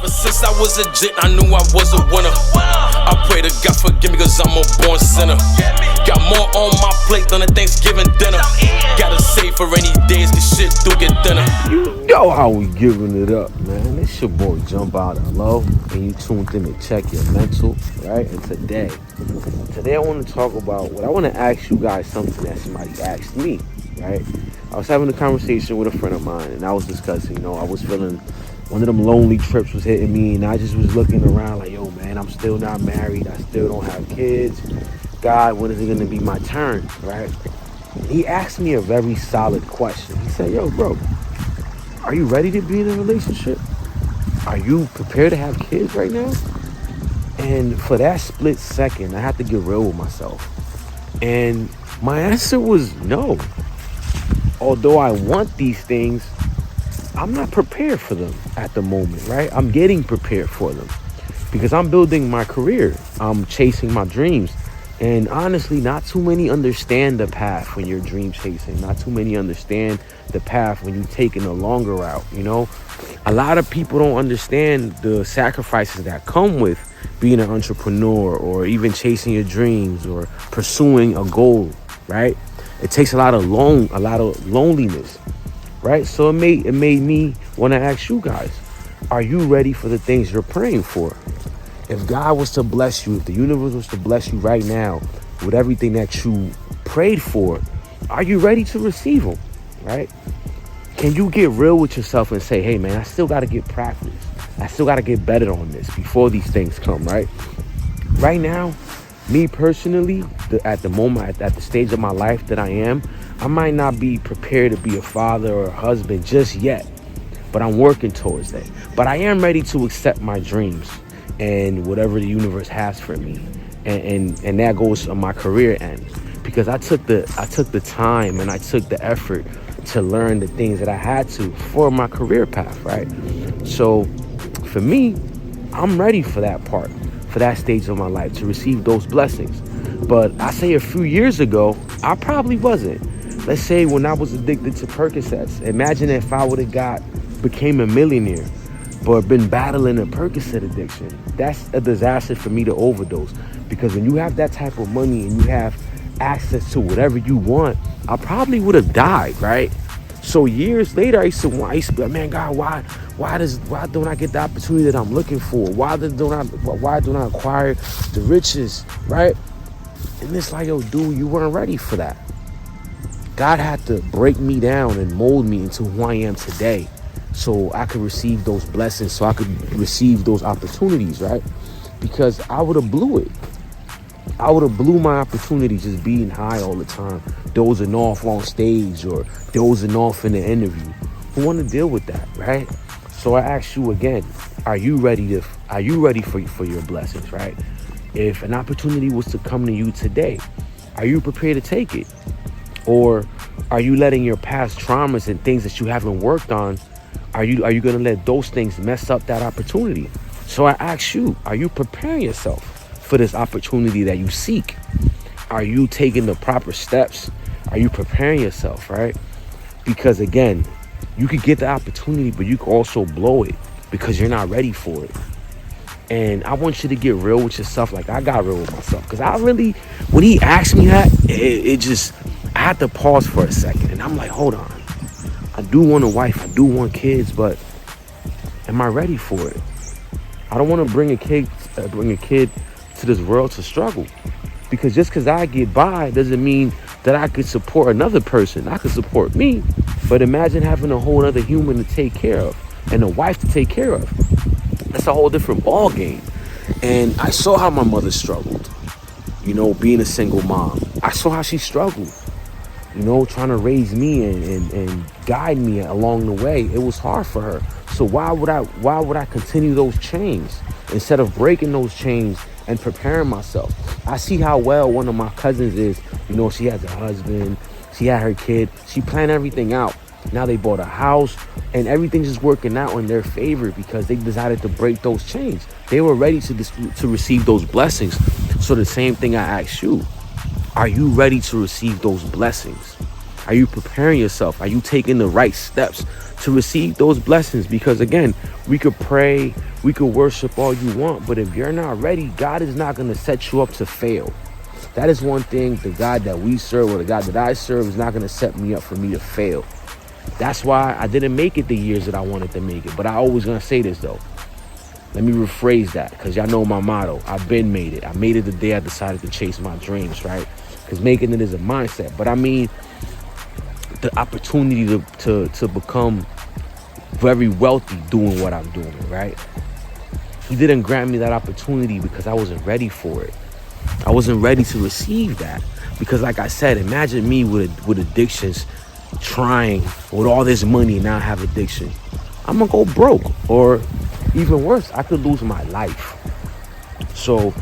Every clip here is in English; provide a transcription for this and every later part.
Ever since I was a jit, I knew I was a winner. I pray to God forgive me cause I'm a born sinner. Got more on my plate than a Thanksgiving dinner. Gotta save for rainy days cause shit do get thinner. You know how we giving it up, man. It's your boy Jumpout. Hello, and you tuned in to check your mental, right? And today I want to talk about what I want to ask you guys something that somebody asked me, right? I was having a conversation with a friend of mine, and I was discussing, I was feeling one of them lonely trips was hitting me, and I just was looking around like, yo, man, I'm still not married. I still don't have kids. God, when is it going to be my turn, right? And he asked me a very solid question. He said, yo, bro, are you ready to be in a relationship? Are you prepared to have kids right now? And for that split second, I had to get real with myself. And my answer was no. Although I want these things, I'm not prepared for them at the moment, right? I'm getting prepared for them because I'm building my career. I'm chasing my dreams. And honestly, not too many understand the path when you're dream chasing. Not too many understand the path when you're taking a longer route, A lot of people don't understand the sacrifices that come with being an entrepreneur or even chasing your dreams or pursuing a goal, right? It takes a lot of loneliness, right? So it made me want to ask you guys, are you ready for the things you're praying for? If God was to bless you, if the universe was to bless you right now with everything that you prayed for, are you ready to receive them, right? Can you get real with yourself and say, hey, man, I still got to get practice. I still got to get better on this before these things come, right? Right now, me personally, at the moment, at the stage of my life that I am, I might not be prepared to be a father or a husband just yet, but I'm working towards that. But I am ready to accept my dreams and whatever the universe has for me, and that goes on my career end, because I took the time and I took the effort to learn the things that I had to for my career path, right? So for me, I'm ready for that part, for that stage of my life, to receive those blessings. But I say a few years ago, I probably wasn't. Let's say when I was addicted to Percocets, imagine if I would have became a millionaire but been battling a Percocet addiction. That's a disaster for me to overdose, because when you have that type of money and you have access to whatever you want, I probably would have died, right? So years later, I used to be like, man, God, why don't I get the opportunity that I'm looking for? Why don't I acquire the riches, right? And it's like, yo, dude, you weren't ready for that. God had to break me down and mold me into who I am today, so I could receive those blessings, so I could receive those opportunities, right? Because I would have blew it. I would have blew my opportunity just being high all the time, dozing off on stage or dozing off in the interview. Who want to deal with that, right? So I ask you again, are you ready for your blessings, right? If an opportunity was to come to you today, are you prepared to take it? Or are you letting your past traumas and things that you haven't worked on, are you going to let those things mess up that opportunity? So I ask you, are you preparing yourself for this opportunity that you seek? Are you taking the proper steps? Are you preparing yourself, right? Because again, you could get the opportunity, but you could also blow it because you're not ready for it. And I want you to get real with yourself like I got real with myself. Because when he asked me that, I had to pause for a second. And I'm like, hold on. I do want a wife. I do want kids, but am I ready for it? I don't want to bring a kid to this world to struggle. Because just because I get by doesn't mean that I could support another person. I could support me. But imagine having a whole other human to take care of and a wife to take care of. That's a whole different ball game. And I saw how my mother struggled, being a single mom. I saw how she struggled, trying to raise me and guide me along the way. It was hard for her. So why would I continue those chains instead of breaking those chains and preparing myself? I see how well one of my cousins is. She has a husband, she had her kid, she planned everything out. Now they bought a house and everything's just working out in their favor because they decided to break those chains. They were ready to receive those blessings. So the same thing I ask you, are you ready to receive those blessings? Are you preparing yourself? Are you taking the right steps to receive those blessings? Because again, we could pray, we could worship all you want, but if you're not ready, God is not going to set you up to fail. That is one thing. The God that we serve, or the God that I serve, is not going to set me up for me to fail. That's why I didn't make it the years that I wanted to make it. But I always going to say this though. Let me rephrase that, because y'all know my motto. I've been made it. I made it the day I decided to chase my dreams, right? Because making it is a mindset. But I mean, the opportunity to become very wealthy doing what I'm doing, right? He didn't grant me that opportunity because I wasn't ready for it. I wasn't ready to receive that. Because like I said, imagine me with addictions, trying with all this money and now have addiction. I'm gonna go broke, or even worse, I could lose my life. So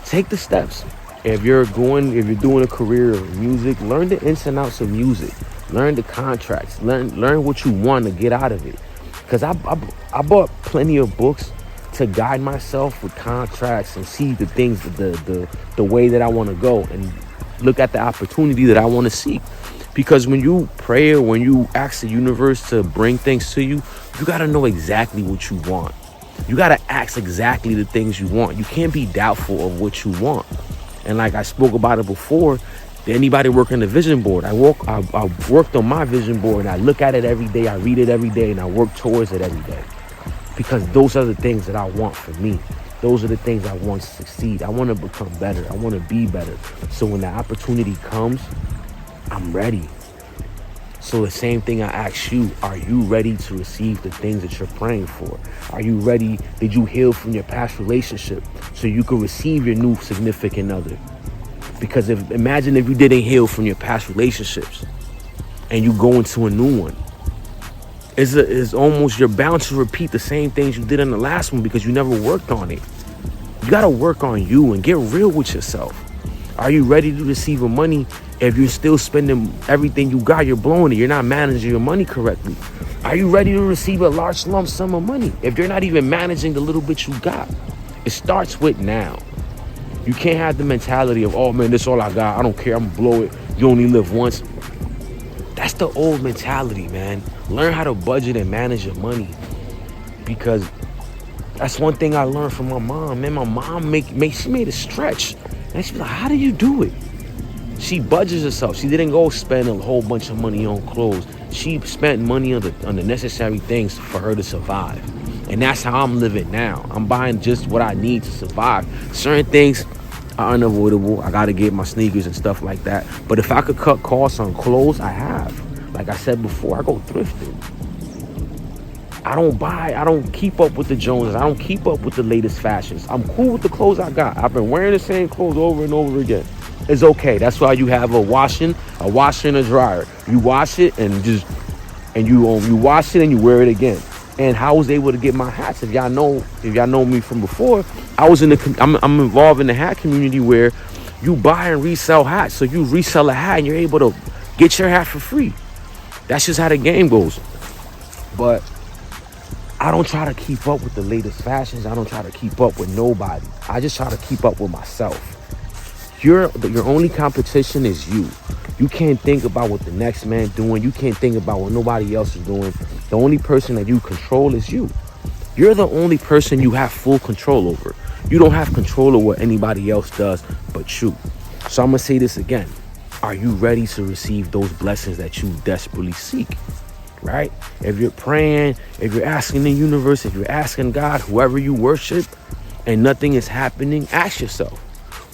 take the steps. If you're doing a career of music, learn the ins and outs of music. Learn the contracts. Learn what you want to get out of it. Because I bought plenty of books to guide myself with contracts and see the things, the way that I want to go, and look at the opportunity that I want to seek. Because when you pray, or when you ask the universe to bring things to you, you got to know exactly what you want. You got to ask exactly the things you want. You can't be doubtful of what you want. And like I spoke about it before, anybody working the vision board, I worked on my vision board, and I look at it every day. I read it every day, and I work towards it every day. Because those are the things that I want for me. Those are the things I want to succeed. I want to become better. I want to be better. So when the opportunity comes, I'm ready. So the same thing I ask you, are you ready to receive the things that you're praying for? Are you ready? Did you heal from your past relationship so you could receive your new significant other? Because imagine if you didn't heal from your past relationships and you go into a new one. It's almost, you're bound to repeat the same things you did in the last one because you never worked on it. You got to work on you and get real with yourself. Are you ready to receive money? If you're still spending everything you got, you're blowing it. You're not managing your money correctly. Are you ready to receive a large lump sum of money if you're not even managing the little bit you got? It starts with now. You can't have the mentality of, oh man, this is all I got. I don't care. I'm gonna blow it. You only live once. That's the old mentality, man. Learn how to budget and manage your money. Because that's one thing I learned from my mom. Man, my mom she made a stretch. And she's like, how do you do it? She budgets herself. She didn't go spend a whole bunch of money on clothes. She spent money on the necessary things for her to survive. And that's how I'm living now. I'm buying just what I need to survive. Certain things are unavoidable. I got to get my sneakers and stuff like that. But if I could cut costs on clothes, I have. Like I said before, I go thrifting. I don't keep up with the Joneses. I don't keep up with the latest fashions. I'm cool with the clothes I got. I've been wearing the same clothes over and over again. It's okay. That's why you have a washer and a dryer. You wash it and you wash it and you wear it again. And how I was able to get my hats, if y'all know me from before, I'm involved in the hat community where you buy and resell hats. So you resell a hat and you're able to get your hat for free. That's just how the game goes. But I don't try to keep up with the latest fashions. I don't try to keep up with nobody. I just try to keep up with myself. Your only competition is you. You can't think about what the next man's doing. You can't think about what nobody else is doing. The only person that you control is you. You're the only person you have full control over. You don't have control of what anybody else does but you. So I'm going to say this again. Are you ready to receive those blessings that you desperately seek? Right? If you're praying, if you're asking the universe, if you're asking God, whoever you worship, and nothing is happening, ask yourself,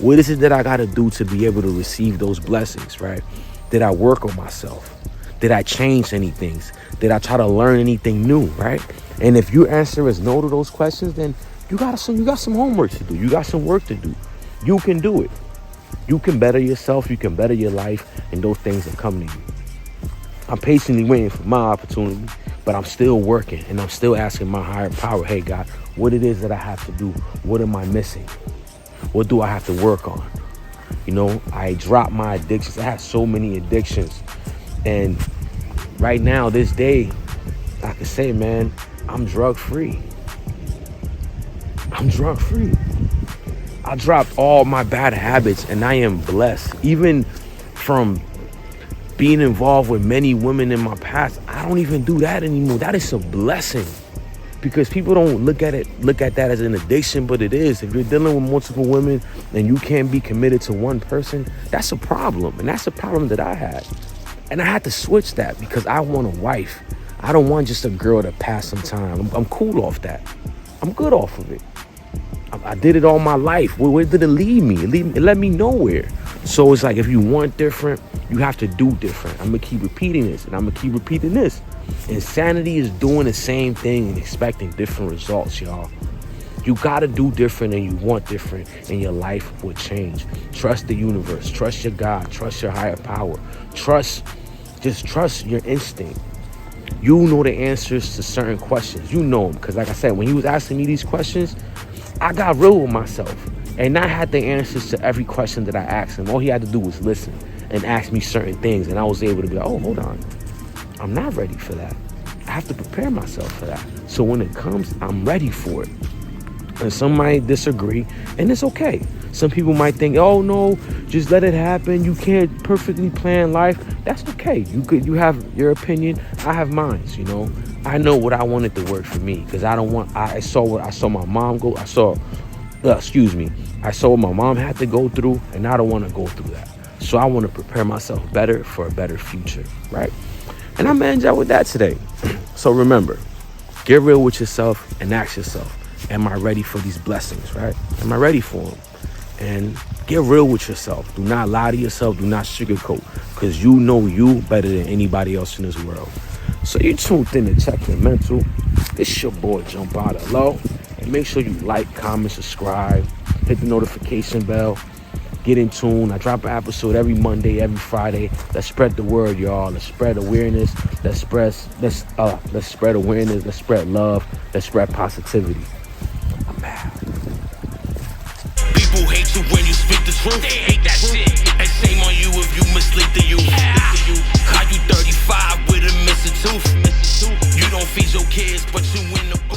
what is it that I got to do to be able to receive those blessings, right? Did I work on myself? Did I change anything? Did I try to learn anything new, right? And if your answer is no to those questions, then you got some homework to do. You got some work to do. You can do it. You can better yourself. You can better your life, and those things will come to you. I'm patiently waiting for my opportunity, but I'm still working, and I'm still asking my higher power, hey, God, what it is that I have to do? What am I missing? What do I have to work on? You know, I dropped my addictions. I had so many addictions. And right now, this day, I can say, man, I'm drug free. I'm drug free. I dropped all my bad habits and I am blessed. Even from being involved with many women in my past, I don't even do that anymore. That is a blessing. Because people don't look at that as an addiction, but it is. If you're dealing with multiple women and you can't be committed to one person, that's a problem. And that's a problem that I had. And I had to switch that because I want a wife. I don't want just a girl to pass some time. I'm cool off that. I'm good off of it. I did it all my life. Where did it lead me? It led me nowhere. So it's like, if you want different, you have to do different. I'm going to keep repeating this, and I'm going to keep repeating this. Insanity is doing the same thing and expecting different results, y'all. You got to do different, and you want different, and your life will change. Trust the universe. Trust your God. Trust your higher power. Just trust your instinct. You know the answers to certain questions. You know them. Because like I said, when he was asking me these questions, I got real with myself. And I had the answers to every question that I asked him. All he had to do was listen and ask me certain things. And I was able to be like, oh, hold on. I'm not ready for that. I have to prepare myself for that. So when it comes, I'm ready for it. And some might disagree, and it's okay. Some people might think, oh no, just let it happen. You can't perfectly plan life. That's okay. You have your opinion. I have mine, you know. I know what I wanted to work for me, because I saw my mom go. I saw what my mom had to go through, and I don't want to go through that. So I want to prepare myself better for a better future, right? And I'm ending out with that today. So remember, get real with yourself and ask yourself, am I ready for these blessings, right? Am I ready for them? And get real with yourself. Do not lie to yourself. Do not sugarcoat, because you know you better than anybody else in this world. So you tuned in to Check Your Mental. It's your boy Jumpout. Hello. And make sure you like, comment, subscribe, hit the notification bell. Get in tune. I drop an episode every Monday, every Friday. Let's spread the word, y'all. Let's spread awareness. Let's spread awareness. Let's spread love. Let's spread positivity. I'm mad. People hate you when you speak the truth. They hate that shit. And shame on you if you mislead the youth. How you 35 with a missing tooth? You don't feed your kids, but you in the booth.